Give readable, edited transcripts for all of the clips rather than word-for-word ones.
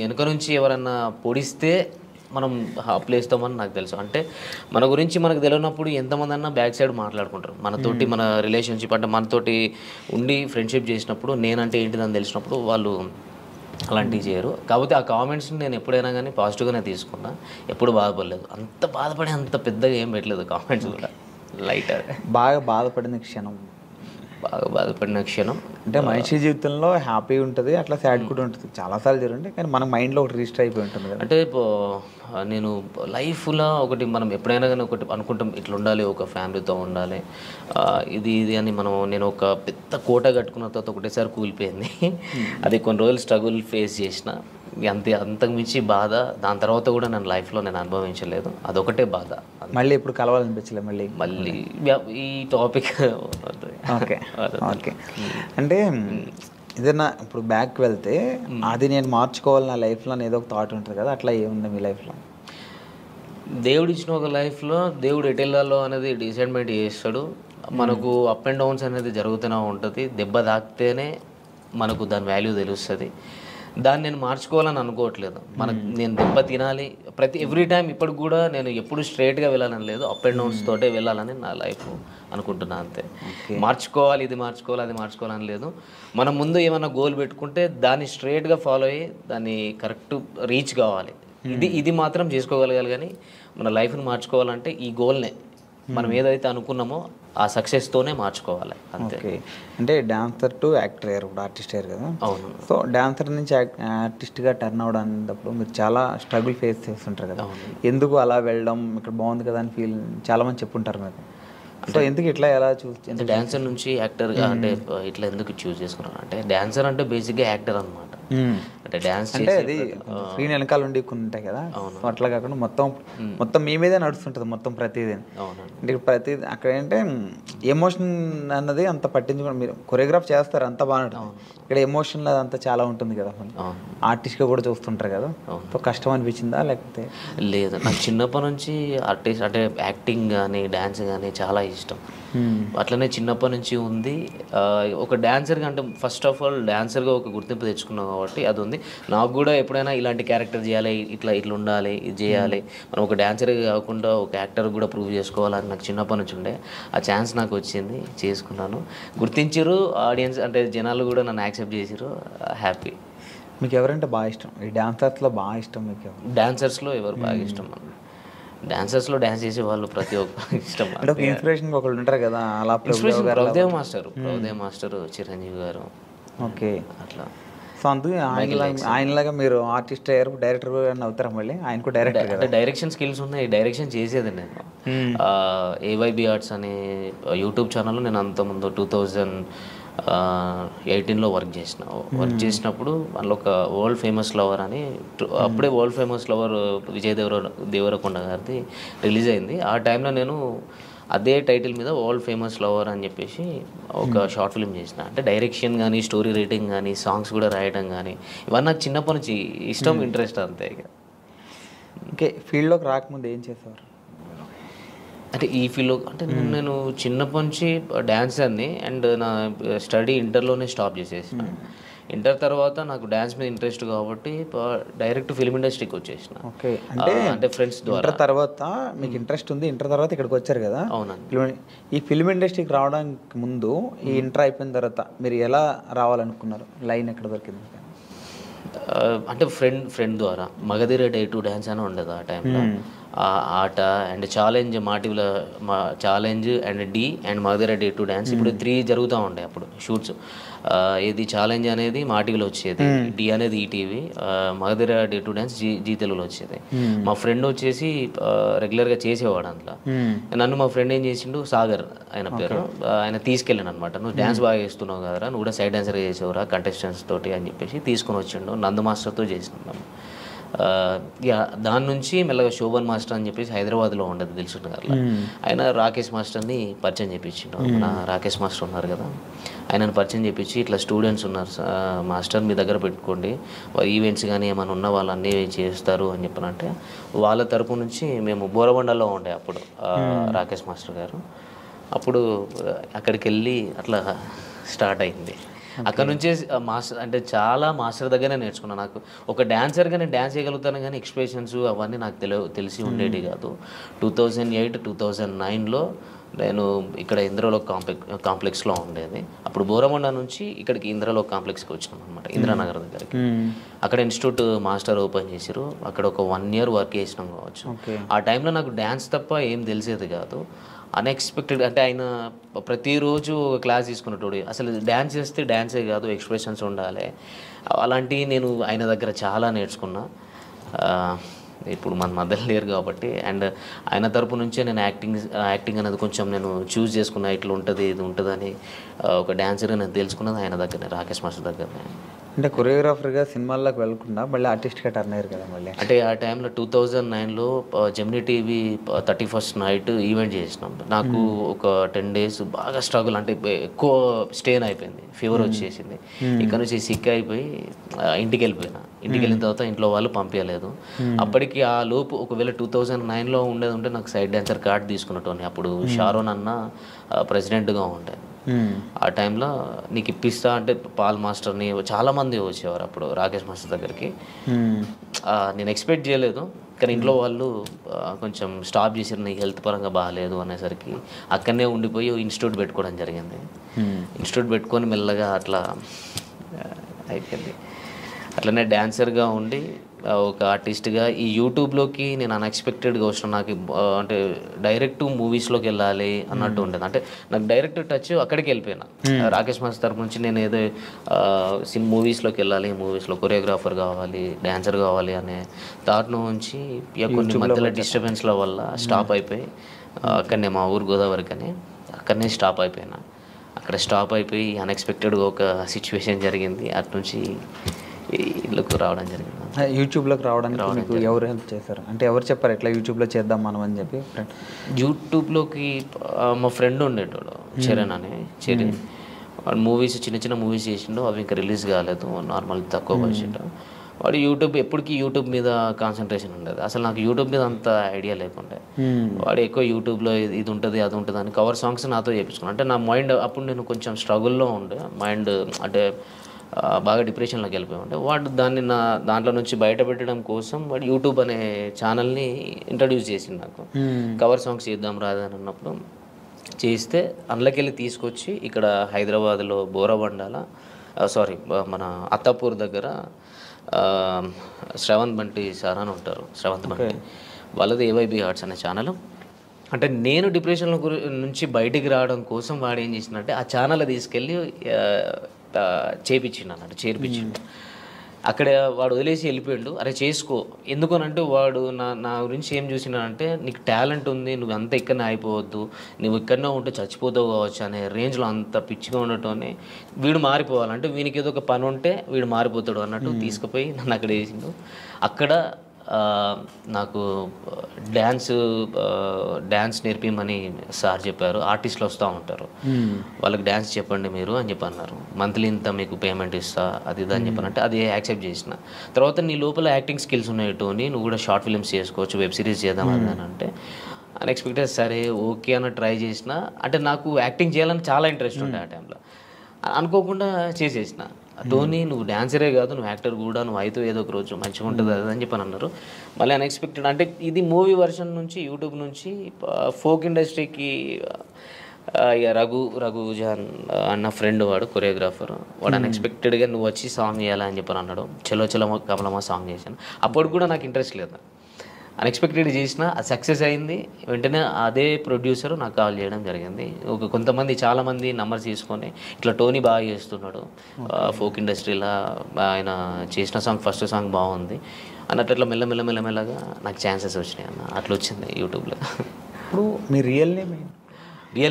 వెనుక నుంచి ఎవరన్నా పొడిస్తే మనం ప్లేస్తామని నాకు తెలుసు. అంటే మన గురించి మనకు తెలియనప్పుడు ఎంతమంది అన్నా బ్యాక్ సైడ్ మాట్లాడుకుంటారు. మనతోటి మన రిలేషన్షిప్ అంటే మనతోటి ఉండి ఫ్రెండ్షిప్ చేసినప్పుడు నేనంటే ఏంటిదని తెలిసినప్పుడు వాళ్ళు అలాంటివి చేయరు. కాకపోతే ఆ కామెంట్స్ని నేను ఎప్పుడైనా కానీ పాజిటివ్గానే తీసుకున్నా, ఎప్పుడు బాధపడలేదు. అంత బాధపడి అంత పెద్దగా ఏం పెట్టలేదు కామెంట్స్ కూడా, లైట్. బాగా బాధపడిన క్షణం? బాగా బాధపడిన క్షణం అంటే మనిషి జీవితంలో హ్యాపీ ఉంటుంది, అట్లా సాడ్ కూడా ఉంటుంది, చాలాసార్లు జరుగుతుంది. కానీ మన మైండ్లో ఒకటి రిజిస్టర్ అయిపోయి ఉంటుంది కదా. అంటే నేను లైఫ్లో ఒకటి మనం ఎప్పుడైనా కానీ ఒకటి అనుకుంటాం, ఇట్లా ఉండాలి, ఒక ఫ్యామిలీతో ఉండాలి, ఇది ఇది అని నేను ఒక పెద్ద కోట కట్టుకున్న తర్వాత ఒకటేసారి కూలిపోయింది. అది కొన్ని రోజులు స్ట్రగుల్ ఫేస్ చేసిన, అంతకు మించి బాధ దాని తర్వాత కూడా నేను లైఫ్లో అనుభవించలేదు. అదొకటే బాధ. మళ్ళీ ఇప్పుడు కలవాలనిపించలే మళ్ళీ ఈ టాపిక్. Okay okay. అంటే ఏదైనా ఇప్పుడు బ్యాక్ వెళ్తే అది నేను మార్చుకోవాలి నా లైఫ్లో అని ఏదో ఒక థాట్ ఉంటుంది కదా, అట్లా ఏముంది మీ లైఫ్లో? దేవుడు ఇచ్చిన ఒక లైఫ్లో దేవుడు ఎటు వెళ్ళాలో అనేది డిసైడ్మెంట్ చేస్తాడు. మనకు అప్ అండ్ డౌన్స్ అనేది జరుగుతూనే ఉంటుంది. దెబ్బ తాకితేనే మనకు దాని వాల్యూ తెలుస్తుంది. దాన్ని నేను మార్చుకోవాలని అనుకోవట్లేదు. నేను దెబ్బ తినాలి ఎవ్రీ టైం. ఇప్పటికి కూడా నేను ఎప్పుడు స్ట్రైట్గా వెళ్ళాలని లేదు, అప్ అండ్ డౌన్స్ తోటే వెళ్ళాలని నా లైఫ్ అనుకుంటున్నా అంతే. మార్చుకోవాలి, ఇది మార్చుకోవాలి, అది మార్చుకోవాలని లేదు. మనం ముందు ఏమన్నా గోల్ పెట్టుకుంటే దాన్ని స్ట్రైట్గా ఫాలో అయ్యి దాన్ని కరెక్ట్ రీచ్ కావాలి. ఇది మాత్రం చేసుకోగలగాలి. కానీ మన లైఫ్ని మార్చుకోవాలంటే ఈ గోల్నే మనం ఏదైతే అనుకున్నామో ఆ సక్సెస్తోనే మార్చుకోవాలి అంతే. అంటే డాన్సర్ టు యాక్టర్ అయ్యారు, ఇప్పుడు ఆర్టిస్ట్ అయ్యారు కదా. అవును. సో డాన్సర్ నుంచి ఆర్టిస్ట్గా టర్న్ అవడానికి మీరు చాలా స్ట్రగుల్ ఫేస్ చేస్తుంటారు కదా. ఎందుకు అలా వెళ్ళడం, ఇక్కడ బాగుంది కదా అని ఫీల్ చాలామంది చెప్పుంటారు మీకు. సో ఎందుకు ఇట్లా ఎలా అంటే డాన్సర్ నుంచి యాక్టర్గా అంటే ఇట్లా ఎందుకు చూస్ చేసుకున్నాను అంటే, డాన్సర్ అంటే బేసిక్గా యాక్టర్ అనమాట. అంటే డాన్స్ అంటే అది స్క్రీన్ వెనకాల ఉండి కొన్ని ఉంటాయి కదా, అట్లా కాకుండా మొత్తం మీ మీదే నడుస్తుంటుంది మొత్తం ప్రతిదీ. అంటే ప్రతిదీ అక్కడ ఏంటంటే ఎమోషన్ అన్నది అంత పట్టించుకోండి. మీరు కొరియోగ్రాఫ్ చేస్తారు అంత బాగుంటుంది, ఇక్కడ ఎమోషన్ అదంతా చాలా ఉంటుంది కదా. ఆర్టిస్ట్గా కూడా చూస్తుంటారు కదా. సో కష్టం అనిపించిందా లేకపోతే? లేదు, నాకు చిన్నప్పటి నుంచి ఆర్టిస్ట్ అంటే యాక్టింగ్ కానీ డ్యాన్స్ కానీ చాలా ఇష్టం. అట్లనే చిన్నప్పటి నుంచి ఉంది. ఒక డాన్సర్గా అంటే ఫస్ట్ ఆఫ్ ఆల్ డాన్సర్గా ఒక గుర్తింపు తెచ్చుకున్నాం కాబట్టి అది ఉంది. నాకు కూడా ఎప్పుడైనా ఇలాంటి క్యారెక్టర్ చేయాలి, ఇట్లా ఉండాలి, ఇది చేయాలి, మనం ఒక డాన్సర్గా కాకుండా ఒక యాక్టర్ కూడా ప్రూవ్ చేసుకోవాలని నాకు చిన్నప్పటి నుంచి ఉండే. ఆ ఛాన్స్ నాకు వచ్చింది, చేసుకున్నాను. గుర్తించారు ఆడియన్స్, అంటే జనాలు కూడా నన్ను యాక్సెప్ట్ చేసారు. హ్యాపీ. మీకు ఎవరంటే బాగా ఇష్టం? ఈ డాన్సర్స్లో బాగా ఇష్టం మీకు? డాన్సర్స్లో ఎవరు బాగా ఇష్టం? డాన్సర్స్లో డాన్స్ చేసే వాళ్ళు ప్రతి ఒక్కరు ఇష్టం. అంటే ఇన్స్పిరేషన్ ఒకళ్ళు ఉంటారు కదా, అలా ప్రభుదేవ్ మాస్టర్, చిరంజీవి గారు. ఓకే, అట్లా. సో అందుకే ఆయనలాగా మీరు ఆర్టిస్ట్ అయ్యారు, డైరెక్టర్ అవుతారా మళ్ళీ? ఆయన కూడా డైరెక్టర్ అంటే డైరెక్షన్ స్కిల్స్ ఉన్నాయి, డైరెక్షన్ చేసేది నేను. ఏవైబి ఆర్ట్స్ అనే యూట్యూబ్ ఛానల్లో నేను అంతకుముందు 2018లో వర్క్ చేసినప్పుడు అందులో ఒక వరల్డ్ ఫేమస్ లవర్ అని, అప్పుడే world famous lover Vijay Devarakonda గారిది రిలీజ్ అయింది. ఆ టైంలో నేను అదే టైటిల్ మీద వరల్డ్ ఫేమస్ లవర్ అని చెప్పేసి ఒక షార్ట్ ఫిల్మ్ చేసిన. అంటే డైరెక్షన్ కానీ, స్టోరీ రైటింగ్ కానీ, సాంగ్స్ కూడా రాయడం కానీ, ఇవన్నీ నాకు చిన్నప్పటి నుంచి ఇష్టం, ఇంట్రెస్ట్ అంతే. ఓకే, ఫీల్డ్లోకి రాకముందు ఏం చేసేవారు? అంటే ఈ ఫీల్డ్లో అంటే నేను చిన్నప్పటి నుంచి డ్యాన్సర్ని, అండ్ నా స్టడీ ఇంటర్లోనే స్టాప్ చేసేసిన. ఇంటర్ తర్వాత నాకు డ్యాన్స్ మీద ఇంట్రెస్ట్ కాబట్టి డైరెక్ట్ ఫిల్మ్ ఇండస్ట్రీకి వచ్చేసిన. ఓకే, అంటే ఫ్రెండ్స్ ద్వారా. ఇంటర్ తర్వాత మీకు ఇంట్రెస్ట్ ఉంది, ఇంటర్ తర్వాత ఇక్కడికి వచ్చారు కదా. అవునండి. ఈ ఫిల్మ్ ఇండస్ట్రీకి రావడానికి ముందు, ఈ ఇంటర్ అయిపోయిన తర్వాత మీరు ఎలా రావాలనుకున్నారు? లైన్ ఎక్కడ దొరికింది? అంటే ఫ్రెండ్ ద్వారా మగధీర డే టు డ్యాన్స్ అని ఉండదు ఆ టైంలో. Aata and challenge, challenge and Dhee and Magadheera day to dance, ఇప్పుడు 3 జరుగుతూ ఉండే అప్పుడు షూట్స్. ఇది ఛాలెంజ్ అనేది మాటీవీలో వచ్చేది, డి అనేది ETV, Magadheera day to dance Zee తెలుగులో వచ్చేది. మా ఫ్రెండ్ వచ్చేసి రెగ్యులర్గా చేసేవాడు అందులో. నన్ను మా ఫ్రెండ్ ఏం చేసిండు, సాగర్ ఆయన పేరు, ఆయన తీసుకెళ్ళాను అనమాట. నువ్వు డ్యాన్స్ బాగా చేస్తున్నావు కదరా, నువ్వు కూడా సైడ్ డాన్సర్గా చేసేవరా కంటెస్టెంట్స్ తోటి అని చెప్పేసి తీసుకొని వచ్చిండు. నందు మాస్టర్తో చేసినాం మేము. దాని నుంచి మెల్లగా శోభన్ మాస్టర్ అని చెప్పేసి హైదరాబాద్లో ఉండదు దిల్సుఖ్ నగర్లో, ఆయన రాకేష్ మాస్టర్ని పరిచయం చేయించిండు. మన రాకేష్ మాస్టర్ ఉన్నారు కదా, ఆయనను పరిచయం చేయించి ఇట్లా స్టూడెంట్స్ ఉన్నారు మాస్టర్, మీ దగ్గర పెట్టుకోండి, ఈవెంట్స్ కానీ ఏమైనా ఉన్న వాళ్ళు అన్నీ చేస్తారు అని చెప్పనంటే, వాళ్ళ తరపు నుంచి మేము బోరబండలో ఉండే అప్పుడు రాకేష్ మాస్టర్ గారు. అప్పుడు అక్కడికి వెళ్ళి అట్లా స్టార్ట్ అయింది. అక్కడ నుంచే మాస్టర్ అంటే చాలా మాస్టర్ దగ్గరనే నేర్చుకున్నాను. నాకు ఒక డాన్సర్గా నేను డ్యాన్స్ చేయగలుగుతాను కానీ ఎక్స్ప్రెషన్స్ అవన్నీ నాకు తెలిసి ఉండేవి కాదు. 2008, 2009లో నేను ఇక్కడ ఇంద్రలోక్ కాంప్లెక్స్లో ఉండేది. అప్పుడు బోరమండ నుంచి ఇక్కడికి ఇంద్రలోక్ కాంప్లెక్స్కి వచ్చినాం అనమాట, ఇంద్రానగర్ దగ్గరికి. అక్కడ ఇన్స్టిట్యూట్ మాస్టర్ ఓపెన్ చేసిరు. అక్కడ ఒక 1 year వర్క్ చేసినాం కావచ్చు. ఆ టైంలో నాకు డ్యాన్స్ తప్ప ఏం తెలిసేది కాదు. అన్ఎక్స్పెక్టెడ్ అంటే ఆయన ప్రతిరోజు క్లాస్ తీసుకున్నట్టు అసలు డ్యాన్స్ చేస్తే డ్యాన్సే కాదు ఎక్స్ప్రెషన్స్ ఉండాలి. అలాంటివి నేను ఆయన దగ్గర చాలా నేర్చుకున్నా. ఇప్పుడు మన మధ్యలో లేరు కాబట్టి, అండ్ ఆయన తరపు నుంచే నేను యాక్టింగ్ అనేది కొంచెం నేను చూస్ చేసుకున్నా. ఇట్లా ఉంటుంది ఇది ఉంటుందని ఒక డాన్సర్గా నేను తెలుసుకున్నది ఆయన దగ్గరనే, రాకేష్ మాస్టర్ దగ్గరనే. అంటే కొరియోగ్రాఫర్గా సినిమాల్లోకి వెళ్ళకుండా మళ్ళీ ఆర్టిస్ట్గా టర్న్ అయ్యారు కదా మళ్ళీ. అంటే ఆ టైంలో 2009లో Gemini TV 31st night event చేసినాం. నాకు ఒక 10 days బాగా స్ట్రగుల్, అంటే ఎక్కువ స్టేన్ అయిపోయింది, ఫీవర్ వచ్చేసింది. ఇక్కడ నుంచి సిక్ అయిపోయి ఇంటికి వెళ్ళిపోయినా. ఇంటికి వెళ్ళిన తర్వాత ఇంట్లో వాళ్ళు పంపించలేదు. అప్పటికి ఆ లోపు ఒకవేళ 2009లో ఉండేది ఉంటే నాకు సైడ్ డాన్సర్ కార్డ్ తీసుకున్నట్టు. అప్పుడు షారోన్ అన్న ప్రెసిడెంట్గా ఉండే. ఆ టైంలో నీకు ఇప్పిస్తా అంటే పాల్ మాస్టర్ని చాలామంది వచ్చేవారు అప్పుడు రాకేష్ మాస్టర్ దగ్గరికి. నేను ఎక్స్పెక్ట్ చేయలేదు, కానీ ఇంట్లో వాళ్ళు కొంచెం స్టాప్ చేసారు, నీకు హెల్త్ పరంగా బాగాలేదు అనేసరికి అక్కడనే ఉండిపోయి ఇన్స్టిట్యూట్ పెట్టుకోవడం జరిగింది. ఇన్స్టిట్యూట్ పెట్టుకొని మెల్లగా అట్లా అయిపోయింది. అట్లనే డాన్సర్గా ఉండి ఒక ఆర్టిస్ట్గా ఈ యూట్యూబ్లోకి నేను అన్ఎక్స్పెక్టెడ్గా వచ్చిన. నాకు అంటే డైరెక్ట్ మూవీస్లోకి వెళ్ళాలి అన్నట్టు ఉండేది. అంటే నాకు డైరెక్ట్ టచ్ అక్కడికి వెళ్ళిపోయినా. రాకేష్ మాస్టర్ తరపు నుంచి నేను ఏదో మూవీస్లోకి వెళ్ళాలి, మూవీస్లో కొరియోగ్రాఫర్ కావాలి, డాన్సర్ కావాలి అనే థాట్ నుంచి కొన్ని మధ్యలో డిస్టర్బెన్స్ల వల్ల స్టాప్ అయిపోయి అక్కడనే మా ఊరు గోదావరికి అని అక్కడనే స్టాప్ అయిపోయినా. అక్కడ స్టాప్ అయిపోయి అన్ఎక్స్పెక్టెడ్గా ఒక సిచ్యువేషన్ జరిగింది. అటు నుంచి ఇళ్ళకు రావడం జరిగింది. యూట్యూబ్లోకి రావడానికి మీకు ఎవరు హెల్ప్ చేశారు? అంటే ఎవరు చెప్పారు ఎట్లా యూట్యూబ్లో చేద్దాం మనం అని చెప్పి? యూట్యూబ్లోకి మా ఫ్రెండ్ ఉండేటోడు చరణ్ అని. వాడు మూవీస్ చిన్న చిన్న మూవీస్ చేసిండు, అవి ఇంకా రిలీజ్ కాలేదు, నార్మల్ తక్కువ బడ్జెట్. వాడు ఎప్పటికీ యూట్యూబ్ మీద కాన్సన్ట్రేషన్ ఉండేది. అసలు నాకు యూట్యూబ్ మీద అంత ఐడియా లేకుండే. వాడు ఎక్కువ యూట్యూబ్లో ఇది ఉంటుంది అది ఉంటుంది అని కవర్ సాంగ్స్ నాతో చేయించుకున్నాను. అంటే నా మైండ్ అప్పుడు నేను కొంచెం స్ట్రగుల్లో ఉండే, మైండ్ అంటే బాగా డిప్రెషన్లోకి వెళ్ళిపోయి ఉండే. వాడు దాంట్లో నుంచి బయటపెట్టడం కోసం వాడు యూట్యూబ్ అనే ఛానల్ని ఇంట్రడ్యూస్ చేసింది నాకు. కవర్ సాంగ్స్ చేద్దాం రాదని అన్నప్పుడు చేస్తే అందులోకి వెళ్ళి తీసుకొచ్చి ఇక్కడ హైదరాబాద్లో బోరబండాల మన అత్తాపూర్ దగ్గర శ్రవంత్ బంటి సార్ అని ఉంటారు, శ్రవంత్ బంటి. వాళ్ళది ఏవైబీ ఆర్ట్స్ అనే ఛానల్. అంటే నేను డిప్రెషన్లో నుంచి బయటికి రావడం కోసం వాడు ఏం చేసినట్టే ఆ ఛానల్ తీసుకెళ్ళి చేర్పించిండు. అక్కడ వాడు వదిలేసి వెళ్ళిపోయాడు. అరే చేసుకో, ఎందుకనంటే వాడు నా గురించి ఏం చూసినాడంటే నీకు టాలెంట్ ఉంది, నువ్వు అంత ఇక్కడనే అయిపోవద్దు, నువ్వు ఇక్కడనే ఉంటే చచ్చిపోతావు కావచ్చు అనే రేంజ్లో అంత పిచ్చిగా ఉండటంనే వీడు మారిపోవాలంటే వీనికి ఏదో ఒక పని ఉంటే వీడు మారిపోతాడు అన్నట్టు తీసుకుపోయి నన్ను అక్కడ వేసిండు. అక్కడ నాకు డ్యాన్స్ నేర్పిమని సార్ చెప్పారు. ఆర్టిస్టులు వస్తూ ఉంటారు, వాళ్ళకి డ్యాన్స్ చెప్పండి మీరు అని చెప్పి అన్నారు. మంత్లీ ఇంత మీకు పేమెంట్ ఇస్తా అది ఇది అని చెప్పానంటే అది యాక్సెప్ట్ చేసిన. తర్వాత నీ లోపల యాక్టింగ్ స్కిల్స్ ఉన్నాయి టోనీ, నువ్వు కూడా షార్ట్ ఫిల్మ్స్ చేసుకోవచ్చు, వెబ్ సిరీస్ చేద్దాం అని అంటే అన్ఎక్స్పెక్టెడ్ సరే ఓకే అని ట్రై చేసిన. అంటే నాకు యాక్టింగ్ చేయాలని చాలా ఇంట్రెస్ట్ ఉండే ఆ టైంలో. అనుకోకుండా చేసేసిన. టోనీ నువ్వు డాన్సరే కాదు, నువ్వు యాక్టర్ కూడా, నువ్వు అయితే ఏదో ఒక రోజు మంచిగా ఉంటుంది అది అని చెప్పని అన్నారు. మళ్ళీ అన్ఎక్స్పెక్టెడ్ అంటే ఇది మూవీ వర్షన్ నుంచి యూట్యూబ్ నుంచి ఫోక్ ఇండస్ట్రీకి ఇక రఘుజాన్ అన్న ఫ్రెండ్ వాడు కొరియోగ్రాఫర్. వాడు అన్ఎక్స్పెక్టెడ్గా నువ్వు వచ్చి సాంగ్ చేయాలని చెప్పని అన్నాడు. చలో చలో కమలమ్మ సాంగ్ చేశాను. అప్పుడు కూడా నాకు ఇంట్రెస్ట్ లేదు, అన్ఎక్స్పెక్టెడ్ చేసిన, అది సక్సెస్ అయింది. వెంటనే అదే ప్రొడ్యూసర్ నాకు కాల్ చేయడం జరిగింది. చాలామంది నంబర్స్ తీసుకొని ఇట్లా టోనీ బాగా చేస్తున్నాడు ఫోక్ ఇండస్ట్రీలో, ఆయన చేసిన సాంగ్ ఫస్ట్ సాంగ్ బాగుంది అన్నట్టు అట్లా మెల్లగా నాకు ఛాన్సెస్ వచ్చినాయి అన్న. అట్లా వచ్చింది యూట్యూబ్లో. ఇప్పుడు మీ real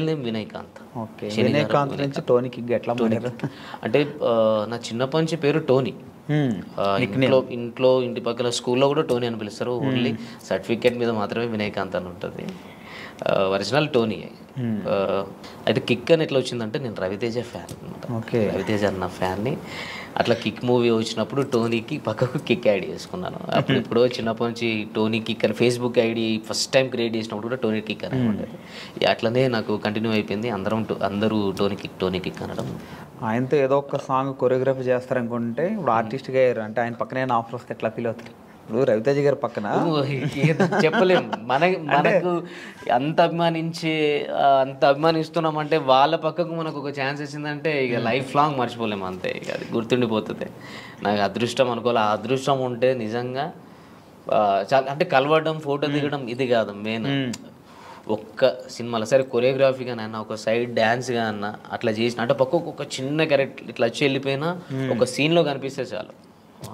name Vinayakanth. Okay, Vinayakanth నుంచి టోనీకి ఎట్లా మారారు? అంటే నా చిన్నప్పటి నుంచి పేరు టోనీ. ఇంటి పక్కల స్కూల్లో కూడా టోనీ అని పిలుస్తారు. ఓన్లీ సర్టిఫికేట్ మీద మాత్రమే వినయకాంత్ అని ఉంటుంది. Original Tony. అయితే కిక్ అని ఎట్లా వచ్చిందంటే నేను రవితేజ ఫ్యాన్ అనమాట. ఓకే. రవితేజ అన్న ఫ్యాన్ని. అట్లా కిక్ మూవీ వచ్చినప్పుడు టోనీకి పక్కకు కిక్ ఐడి చేసుకున్నాను. అప్పుడు ఎప్పుడో చిన్నప్పటి నుంచి టోనీ కిక్ అని Facebook ID first time create చేసినప్పుడు కూడా టోనీ కిక్ అని ఉండేది. అట్లనే నాకు కంటిన్యూ అయిపోయింది. అందరూ టోనీ కిక్ అనడం. ఆయనతో ఏదో ఒక సాంగ్ కొరియోగ్రఫీ చేస్తారనుకుంటే ఇప్పుడు ఆర్టిస్ట్గా అయ్యారు అంటే ఆయన పక్కనే ఆఫర్ వస్తే ఎట్లా ఫీల్ అవుతారు? ఇప్పుడు రవితేజ గారి పక్కన చెప్పలేము. మనకు అంత అభిమానిస్తున్నామంటే వాళ్ళ పక్కకు మనకు ఒక ఛాన్స్ వచ్చిందంటే ఇక లైఫ్ లాంగ్ మర్చిపోలేము అంతే. ఇక అది గుర్తుండిపోతుంది. నాకు అదృష్టం అనుకోవాలి. ఆ అదృష్టం ఉంటే నిజంగా చాలా అంటే కలవడం ఫోటో దిగడం ఇది కాదు మెయిన్. ఒక్క సినిమాలో సరే కొరియోగ్రఫీగా అన్న ఒక సైడ్ డ్యాన్స్గా అన్న అట్లా చేసిన అంటే పక్కకు ఒక చిన్న క్యారెక్టర్ ఇట్లా వచ్చి వెళ్ళిపోయినా ఒక సీన్లో కనిపిస్తే చాలు.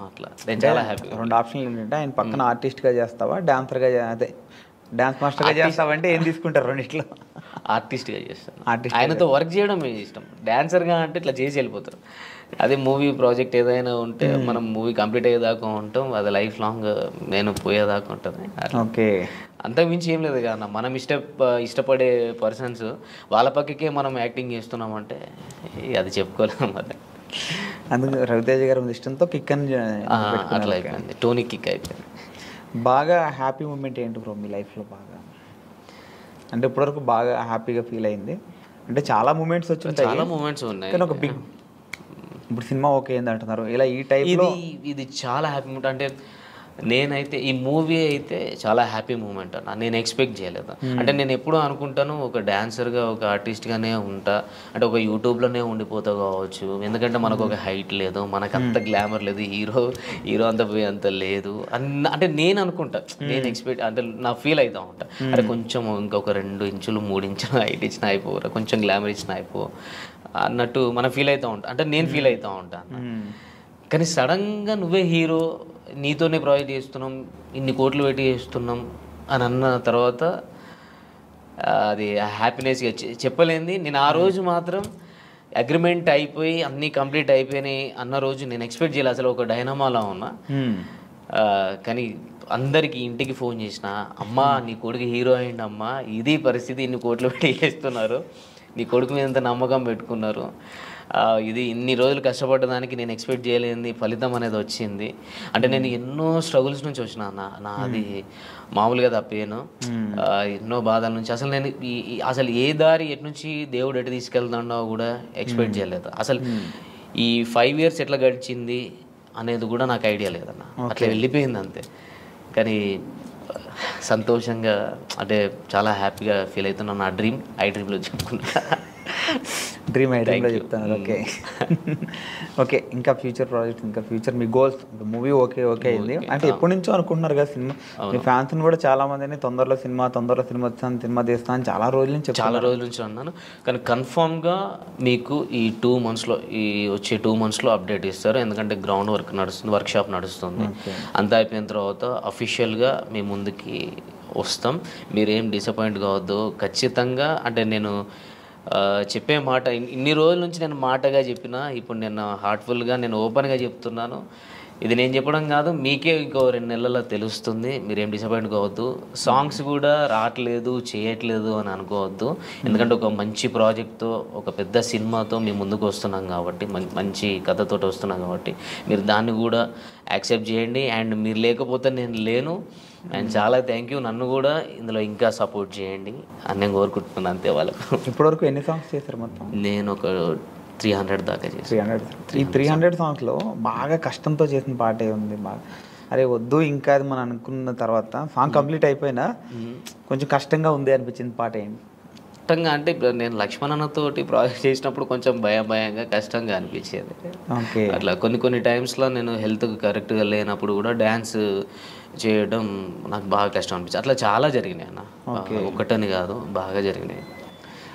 అట్లా నేను చాలా హ్యాపీ. 2 ఆప్షన్లు ఏంటంటే ఆయన పక్కన ఆర్టిస్ట్గా చేస్తావా, డాన్సర్గా అదే డాన్స్ మాస్టర్గా చేస్తావా అంటే ఏం తీసుకుంటారు రెండిట్లో? ఆర్టిస్ట్గా చేస్తాను. ఆయనతో వర్క్ చేయడం ఇష్టం. డాన్సర్గా అంటే ఇట్లా చేసి వెళ్ళిపోతారు. అదే మూవీ ప్రాజెక్ట్ ఏదైనా ఉంటే మనం మూవీ కంప్లీట్ అయ్యేదాకా ఉంటాం. అది లైఫ్ లాంగ్ నేను పోయేదాకా ఉంటుంది. ఓకే. అంతకు మించి ఏం లేదు కదా. మనం ఇష్టపడే పర్సన్స్ వాళ్ళ పక్కకే మనం యాక్టింగ్ చేస్తున్నామంటే అది చెప్పుకోలేము. అదే అందుకు రవితేజ గారి ఇష్టంతో కిక్ అని అట్లా అయిపోయింది. టోనీ కిక్ అయిపోయింది. బాగా హ్యాపీ మూమెంట్ ఏంటి బ్రో మీ లైఫ్లో? బాగా అంటే ఇప్పటివరకు బాగా హ్యాపీగా ఫీల్ అయింది అంటే చాలా మూమెంట్స్ వచ్చి ఉంటాయి. చాలా మూమెంట్స్ ఉన్నాయి కానీ ఒక బిగ్ ఇప్పుడు సినిమా ఓకే ఏంది అంటున్నారు ఇలా ఈ టైప్లో ఇది చాలా హ్యాపీ మూమెంట్. అంటే నేనైతే ఈ మూవీ అయితే చాలా హ్యాపీ మూమెంట్ అన్న. నేను ఎక్స్పెక్ట్ చేయలేదు. అంటే నేను ఎప్పుడూ అనుకుంటాను ఒక డాన్సర్గా ఒక ఆర్టిస్ట్గానే ఉంటా అంటే ఒక యూట్యూబ్లోనే ఉండిపోతా కావచ్చు. ఎందుకంటే మనకు ఒక హైట్ లేదు, మనకు అంత గ్లామర్ లేదు, హీరో అంత లేదు అంటే నేను అనుకుంటా. నేను ఎక్స్పెక్ట్ అంటే నా ఫీల్ అవుతూ ఉంటా. అంటే కొంచెం ఇంకొక 2 ఇంచులు 3 ఇంచులు హైట్ ఇచ్చినా అయిపోరా, కొంచెం గ్లామర్ ఇచ్చినా అయిపో అన్నట్టు మనం ఫీల్ అవుతూ ఉంటాం. అంటే నేను ఫీల్ అవుతూ ఉంటాను. కానీ సడన్గా నువ్వే హీరో, నీతోనే ప్రాజెక్ట్ చేస్తున్నాం, ఇన్ని కోట్లు పెట్టి చేస్తున్నాం అని అన్న తర్వాత అది హ్యాపీనెస్గా చెప్పలేంది. నేను ఆ రోజు మాత్రం అగ్రిమెంట్ అయిపోయి అన్నీ కంప్లీట్ అయిపోయినాయి అన్న రోజు నేను ఎక్స్పెక్ట్ చేయలేదు. అసలు ఒక డైనమాలా ఉన్నా. కానీ అందరికీ ఇంటికి ఫోన్ చేసిన, అమ్మా నీ కొడుకు హీరో అయింది అమ్మా, ఇది పరిస్థితి, ఇన్ని కోట్లు పెట్టి చేస్తున్నారు, నీ కొడుకు మీద ఎంత నమ్మకం పెట్టుకున్నారు, ఇది ఇన్ని రోజులు కష్టపడ్డదానికి నేను ఎక్స్పెక్ట్ చేయలేని ఫలితం అనేది వచ్చింది. అంటే నేను ఎన్నో స్ట్రగుల్స్ నుంచి వచ్చిన నాది మామూలుగా తప్పేను. ఎన్నో బాధల నుంచి అసలు నేను అసలు ఏ దారి ఎటు నుంచి దేవుడు ఎటు తీసుకెళ్తాడో కూడా ఎక్స్పెక్ట్ చేయలేదు. అసలు ఈ 5 years ఎట్లా గడిచింది అనేది కూడా నాకు ఐడియా లేదన్న. అట్లా వెళ్ళిపోయింది అంతే. కానీ సంతోషంగా అంటే చాలా హ్యాపీగా ఫీల్ అవుతున్నాను. నా ఐ డ్రీమ్లో చెప్పుకుంటా. డ్రీమ్ ఐటెంలో చెప్తాను. Okay okay. ఇంకా ఫ్యూచర్ ప్రాజెక్ట్స్, ఇంకా ఫ్యూచర్ మీ గోల్స్? మూవీ ఓకే అయింది అంటే ఎప్పటి నుంచో అనుకుంటున్నారు కదా సినిమా. మీ ఫ్యాన్స్ని కూడా చాలా మందిని తొందరలో సినిమా వస్తాను, సినిమా తీస్తాను అని చాలా రోజుల నుంచి అన్నాను. కానీ కన్ఫామ్గా మీకు ఈ 2 monthsలో ఈ వచ్చే 2 monthsలో అప్డేట్ ఇస్తారు. ఎందుకంటే గ్రౌండ్ వర్క్ నడుస్తుంది, వర్క్షాప్ నడుస్తుంది. అంతా అయిపోయిన తర్వాత అఫీషియల్గా మీ ముందుకి వస్తాం. మీరేం డిసప్పాయింట్ కావద్దు. ఖచ్చితంగా అంటే నేను చెప్పే మాట ఇన్ని రోజుల నుంచి నేను మాటగా చెప్పినా ఇప్పుడు నేను హార్ట్ఫుల్గా నేను ఓపెన్గా చెప్తున్నాను. ఇది నేను చెప్పడం కాదు, మీకే ఇంకో 2 నెలల్లో తెలుస్తుంది. మీరేం డిసప్పాయింట్ కావద్దు. సాంగ్స్ కూడా రావట్లేదు, చేయట్లేదు అని అనుకోవద్దు. ఎందుకంటే ఒక మంచి ప్రాజెక్ట్తో, ఒక పెద్ద సినిమాతో మీ ముందుకు వస్తున్నాం కాబట్టి, మంచి కథతో వస్తున్నాం కాబట్టి మీరు దాన్ని కూడా యాక్సెప్ట్ చేయండి. అండ్ మీరు లేకపోతే నేను లేను. అండ్ చాలా థ్యాంక్ యూ. నన్ను కూడా ఇందులో ఇంకా సపోర్ట్ చేయండి అని నేను కోరుకుంటున్నాను అంతే. వాళ్ళకు ఇప్పటివరకు ఎన్ని సాంగ్స్ చేశారు మొత్తం? నేను ఒక 300 దాకా చేశాను. ఈ 300 సాంగ్స్లో బాగా కష్టంతో చేసిన పాటే ఉంది. బాగా అరే వద్దు ఇంకా అది మనం అనుకున్న తర్వాత సాంగ్ కంప్లీట్ అయిపోయినా కొంచెం కష్టంగా ఉంది అనిపించింది పాట ఏంటి? కష్టంగా అంటే ఇప్పుడు నేను లక్ష్మణ్ అన్నతోటి ప్రాజెక్ట్ చేసినప్పుడు కొంచెం భయంగా కష్టంగా అనిపించేది. అట్లా కొన్ని టైమ్స్లో నేను హెల్త్ కరెక్ట్గా లేనప్పుడు కూడా డ్యాన్స్ చేయడం నాకు బాగా కష్టం అనిపించింది. అట్లా చాలా జరిగినాయి అన్న, ఒకటని కాదు, బాగా జరిగినాయి.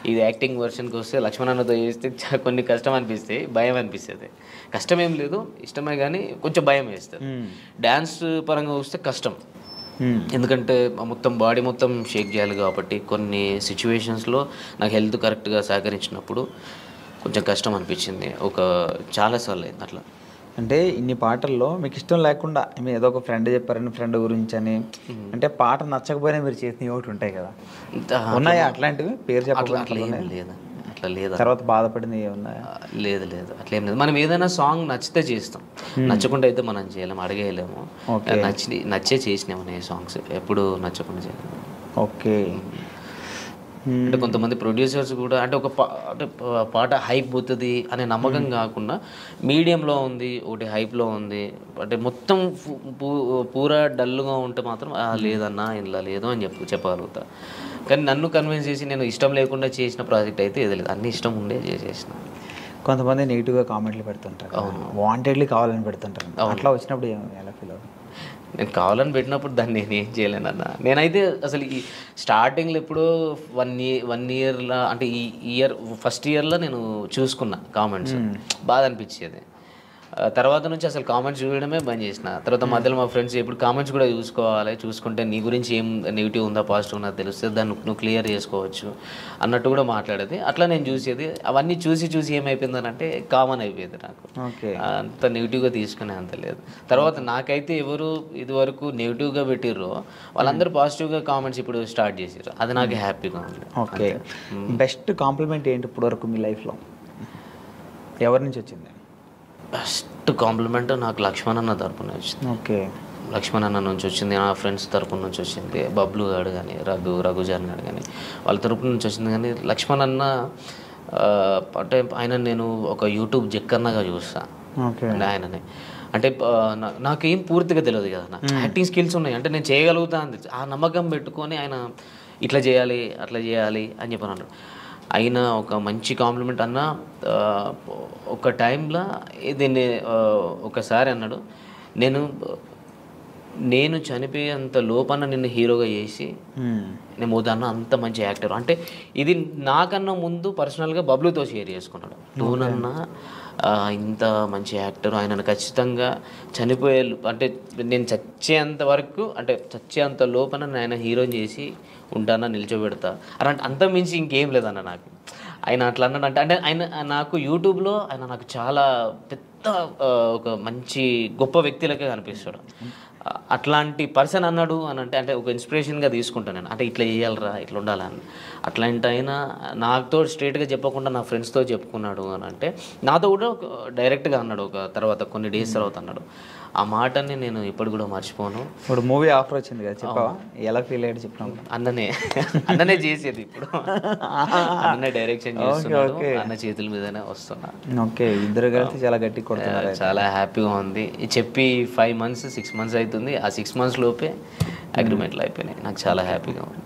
ఇది యాక్టింగ్ వర్షన్కి వస్తే లక్ష్మణ్ అన్నతో చేస్తే కొన్ని కష్టం అనిపిస్తాయి, భయం అనిపిస్తుంది. కష్టం ఏం లేదు, ఇష్టమే, కానీ కొంచెం భయం వేస్తుంది. డ్యాన్స్ పరంగా వస్తే కష్టం, ఎందుకంటే మొత్తం బాడీ మొత్తం షేక్ చేయాలి కాబట్టి కొన్ని సిచ్యువేషన్స్లో నాకు హెల్త్ కరెక్ట్గా సహకరించినప్పుడు కొంచెం కష్టం అనిపించింది. చాలాసార్లు అయింది అట్లా. అంటే ఇన్ని పాటల్లో మీకు ఇష్టం లేకుండా మీరు ఏదో ఒక ఫ్రెండ్ చెప్పారని ఫ్రెండ్ గురించి అని, అంటే పాట నచ్చకపోయినా మీరు చేసిన ఒకటి ఉంటాయి కదా, ఉన్నాయా అట్లాంటివి? పేరు చెప్పాలి అట్లా ఏం లేదు, అట్లా లేదా. తర్వాత బాధపడింది ఏమున్నాయా? లేదు లేదు, అట్లేం లేదు. మనం ఏదైనా సాంగ్ నచ్చితే చేస్తాం, నచ్చకుండా అయితే మనం చేయలేము, అడిగేయలేము. నచ్చే చేసినాము నేను సాంగ్స్, ఎప్పుడు నచ్చకుండా చేయలేము. ఓకే. అంటే కొంతమంది ప్రొడ్యూసర్స్ కూడా అంటే అంటే పాట హైప్ పోతుంది అనే నమ్మకం కాకుండా మీడియంలో ఉంది, ఒకటి హైప్లో ఉంది, అంటే మొత్తం పూరా డల్గా ఉంటే మాత్రం లేదన్నా ఇలా లేదు అని చెప్పగలుగుతా. కానీ నన్ను కన్విన్స్ చేసి నేను ఇష్టం లేకుండా చేసిన ప్రాజెక్ట్ అయితే ఏది లేదు, అన్ని ఇష్టం ఉండే చేసేసిన. కొంతమంది నెగిటివ్గా కామెంట్లు పెడుతుంటారు, వాంటెడ్లీ కావాలని పెడుతుంటారు, అట్లా వచ్చినప్పుడు ఎలా ఫీల్ అవుతుంది? నేను కావాలని పెట్టినప్పుడు దాన్ని నేను ఏం చేయలేనన్న. నేనైతే అసలు ఈ స్టార్టింగ్లో ఎప్పుడో 1 ఇయర్లో అంటే ఈ ఫస్ట్ ఇయర్లో నేను చూసుకున్నా కామెంట్స్, బాధ అనిపించేది. తర్వాత నుంచి అసలు కామెంట్స్ చూడడమే బంద్ చేసిన. తర్వాత మధ్యలో మా ఫ్రెండ్స్ ఎప్పుడు కామెంట్స్ కూడా చూసుకోవాలి, చూసుకుంటే నీ గురించి ఏం నెగిటివ్ ఉందా పాజిటివ్ ఉందా తెలుస్తుంది, దాన్ని నువ్వు క్లియర్ చేసుకోవచ్చు అన్నట్టు కూడా మాట్లాడేది. అట్లా నేను చూసేది. అవన్నీ చూసి ఏమైపోయిందనంటే కామన్ అయిపోయింది నాకు. అంత నెగిటివ్గా తీసుకునే అంత లేదు. తర్వాత నాకైతే ఎవరు ఇదివరకు నెగిటివ్గా పెట్టిర్రో వాళ్ళందరూ పాజిటివ్గా కామెంట్స్ ఇప్పుడు స్టార్ట్ చేసారు, అది నాకు హ్యాపీగా ఉంది. ఓకే. బెస్ట్ కాంప్లిమెంట్ ఏంటి ఇప్పుడు వరకు మీ లైఫ్లో, ఎవరి నుంచి వచ్చింది? బెస్ట్ కాంప్లిమెంట్ నాకు లక్ష్మణ్ అన్న తరపున వచ్చింది. ఓకే. లక్ష్మణ్ అన్న నుంచి వచ్చింది, నా ఫ్రెండ్స్ తరపు నుంచి వచ్చింది, బబ్లు గారు కానీ రఘుజాన్ గారు కానీ వాళ్ళ తరపు నుంచి వచ్చింది. కానీ లక్ష్మణ్ అన్న అంటే ఆయన నేను ఒక యూట్యూబ్ జక్కన్నగా చూస్తాను. అంటే ఆయననే అంటే నాకేం పూర్తిగా తెలియదు కదా, నా యాక్టింగ్ స్కిల్స్ ఉన్నాయి అంటే నేను చేయగలుగుతా అని ఆ నమ్మకం పెట్టుకొని ఆయన ఇట్లా చేయాలి అట్లా చేయాలి అని చెప్పని అన్నాడు. అయినా ఒక మంచి కాంప్లిమెంట్ అన్న. ఒక టైంలో దీన్ని ఒకసారి అన్నాడు, నేను చనిపోయేంత లోపన్న నిన్ను హీరోగా చేసి నేను పోతాను, అంత మంచి యాక్టర్. అంటే ఇది నాకన్నా ముందు పర్సనల్గా బబ్లుతో షేర్ చేసుకున్నాడు. నువ్వునన్నా ఇంత మంచి యాక్టర్, ఆయనను ఖచ్చితంగా చనిపోయే అంటే నేను చచ్చేంత వరకు అంటే చచ్చేంత లోపల ఆయన హీరోని చేసి ఉంటానా, నిల్చోబెడతా అలాంటి అంత మించి ఇంకేం లేదన్న నాకు. ఆయన అట్లా అన్నాడు అంటే ఆయన నాకు యూట్యూబ్లో ఆయన నాకు చాలా పెద్ద ఒక మంచి గొప్ప వ్యక్తిలకే కనిపిస్తాడు. అట్లాంటి పర్సన్ అన్నాడు అని అంటే ఒక ఇన్స్పిరేషన్గా తీసుకుంటాను నేను. అంటే ఇట్లా చేయాలరా, ఇట్లా ఉండాలని. అట్లాంటి అయినా నాతో స్ట్రైట్గా చెప్పకుండా నా ఫ్రెండ్స్తో చెప్పుకున్నాడు అని అంటే, నాతో కూడా డైరెక్ట్గా అన్నాడు ఒక తర్వాత కొన్ని డేస్ తర్వాత అన్నాడు. ఆ మాటని నేను ఇప్పుడు కూడా మర్చిపోను. ఇప్పుడు మూవీ ఆఫర్ వచ్చింది కదా, చెప్పావా ఎలా ఫీల్ అయ్యాడు? చెప్పినాము. అన్ననే చేసేది, ఇప్పుడు అన్ననే డైరెక్షన్ చేస్తున్నాడు, అన్న చేతుల మీదనే వస్తున్నా. ఓకే. ఇద్దరు కలిసి చాలా గట్టి కొడుతున్నారు. చాలా హ్యాపీగా ఉంది. చెప్పి 5 months 6 months అవుతుంది. ఆ 6 months లోపే అగ్రిమెంట్లు అయిపోయినాయి. నాకు చాలా హ్యాపీగా ఉంది.